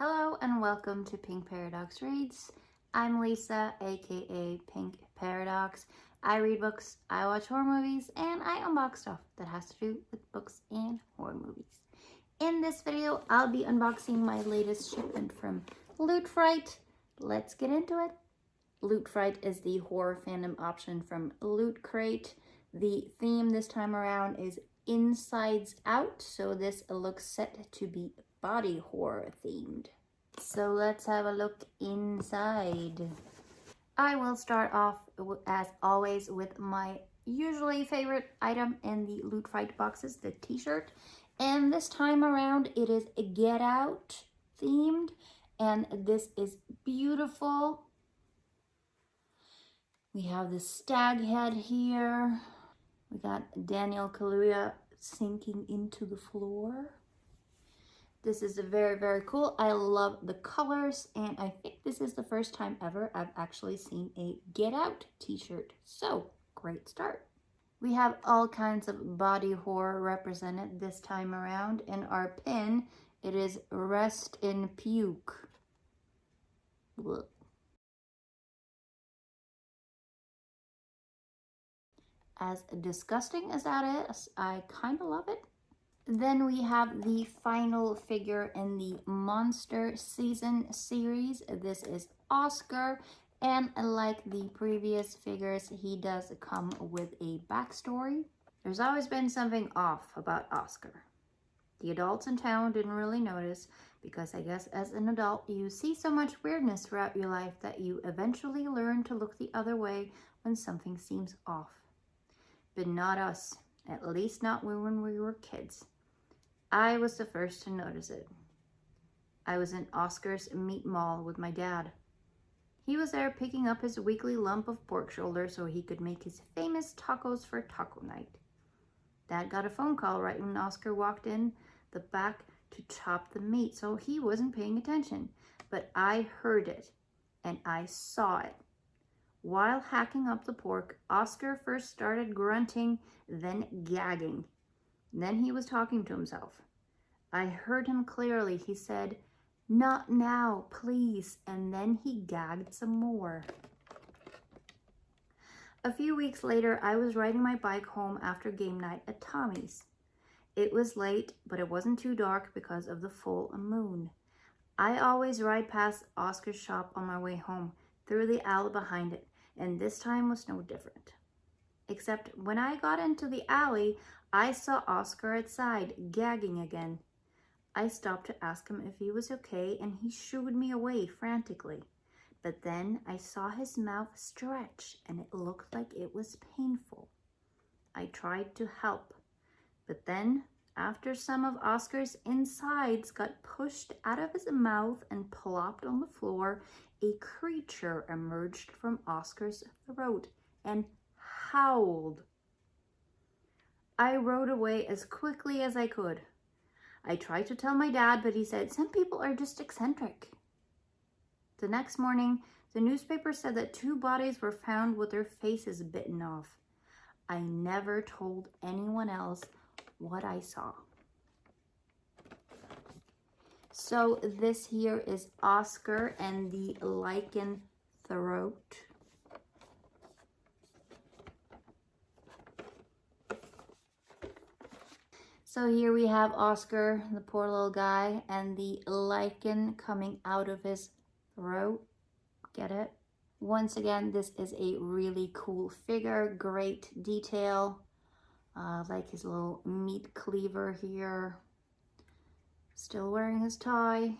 Hello and welcome to Pink Paradox Reads. I'm Lisa, aka Pink Paradox. I read books, I watch horror movies, and I unbox stuff that has to do with books and horror movies. In this video, I'll be unboxing my latest shipment from Loot Fright. Let's get into it. Loot Fright is the horror fandom option from Loot Crate. The theme this time around is Insides Out, so this looks set to be body horror themed. So let's have a look inside. I will start off, as always, with my usually favorite item in the Loot Fright boxes, the t-shirt. And this time around, it is Get Out themed, and this is beautiful. We have the stag head here. We got Daniel Kaluuya sinking into the floor. This is very, very cool. I love the colors, and I think this is the first time ever I've actually seen a Get Out t-shirt. So, great start. We have all kinds of body horror represented this time around. In our pin, it is Rest in Puke. Ugh. As disgusting as that is, I kind of love it. Then we have the final figure in the Monster Season series. This is Oscar, and like the previous figures, he does come with a backstory. There's always been something off about Oscar. The adults in town didn't really notice, because I guess as an adult, you see so much weirdness throughout your life that you eventually learn to look the other way when something seems off. But not us, at least not when we were kids. I was the first to notice it. I was in Oscar's meat mall with my dad. He was there picking up his weekly lump of pork shoulder so he could make his famous tacos for taco night. Dad got a phone call right when Oscar walked in the back to chop the meat, so he wasn't paying attention. But I heard it, and I saw it. While hacking up the pork, Oscar first started grunting, then gagging. Then he was talking to himself. I heard him clearly. He said, "Not now, please," and then he gagged some more. A few weeks later, I was riding my bike home after game night at Tommy's. It was late, but it wasn't too dark because of the full moon. I always ride past Oscar's shop on my way home, through the alley behind it, and this time was no different. Except when I got into the alley, I saw Oscar outside, gagging again. I stopped to ask him if he was okay, and he shooed me away frantically. But then I saw his mouth stretch, and it looked like it was painful. I tried to help, but then, after some of Oscar's insides got pushed out of his mouth and plopped on the floor, a creature emerged from Oscar's throat and howled. I rode away as quickly as I could. I tried to tell my dad, but he said, "Some people are just eccentric." The next morning, the newspaper said that 2 bodies were found with their faces bitten off. I never told anyone else what I saw. So this here is Oscar and the lichen throat. So here we have Oscar, the poor little guy, and the lichen coming out of his throat. Get it? Once again, this is a really cool figure, great detail. Like his little meat cleaver here. Still wearing his tie.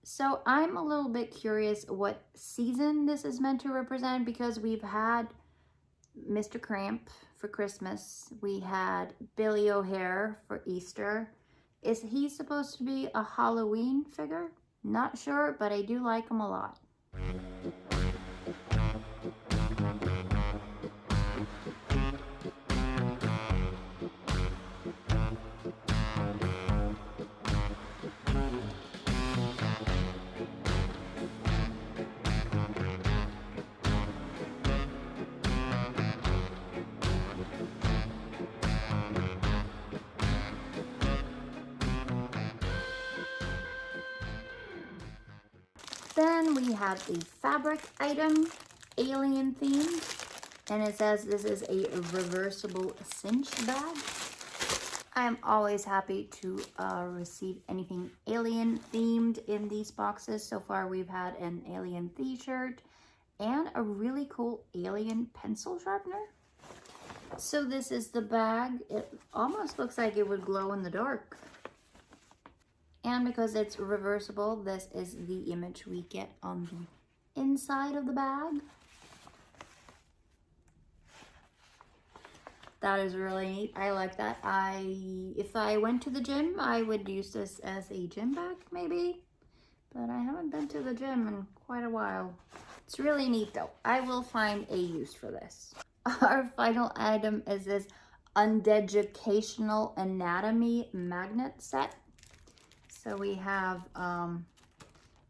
So I'm a little bit curious what season this is meant to represent, because we've had Mr. Cramp for Christmas. We had Billy O'Hare for Easter. Is he supposed to be a Halloween figure? Not sure, but I do like him a lot. Then we have a fabric item, alien themed, and it says this is a reversible cinch bag. I'm always happy to receive anything alien themed in these boxes. So far we've had an alien t-shirt and a really cool alien pencil sharpener. So this is the bag. It almost looks like it would glow in the dark. And because it's reversible, this is the image we get on the inside of the bag. That is really neat. I like that. If I went to the gym, I would use this as a gym bag maybe, but I haven't been to the gym in quite a while. It's really neat though. I will find a use for this. Our final item is this Undeducational Anatomy magnet set. So we have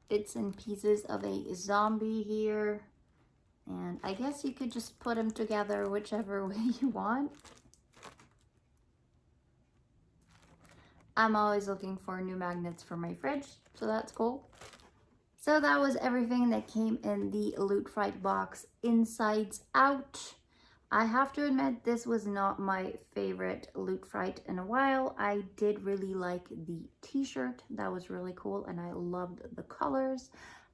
bits and pieces of a zombie here. And I guess you could just put them together whichever way you want. I'm always looking for new magnets for my fridge, so that's cool. So that was everything that came in the Loot Fright box, insides out. I have to admit, this was not my favorite Loot Fright in a while. I did really like the t-shirt. That was really cool, and I loved the colors.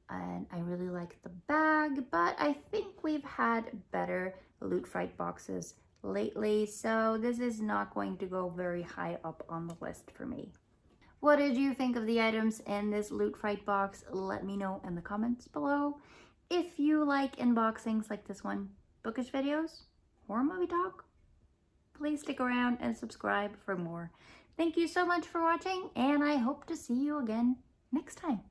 And I really like the bag, but I think we've had better Loot Fright boxes lately, so this is not going to go very high up on the list for me. What did you think of the items in this Loot Fright box? Let me know in the comments below. If you like unboxings like this one, bookish videos, or movie talk, please stick around and subscribe for more. Thank you so much for watching, and I hope to see you again next time.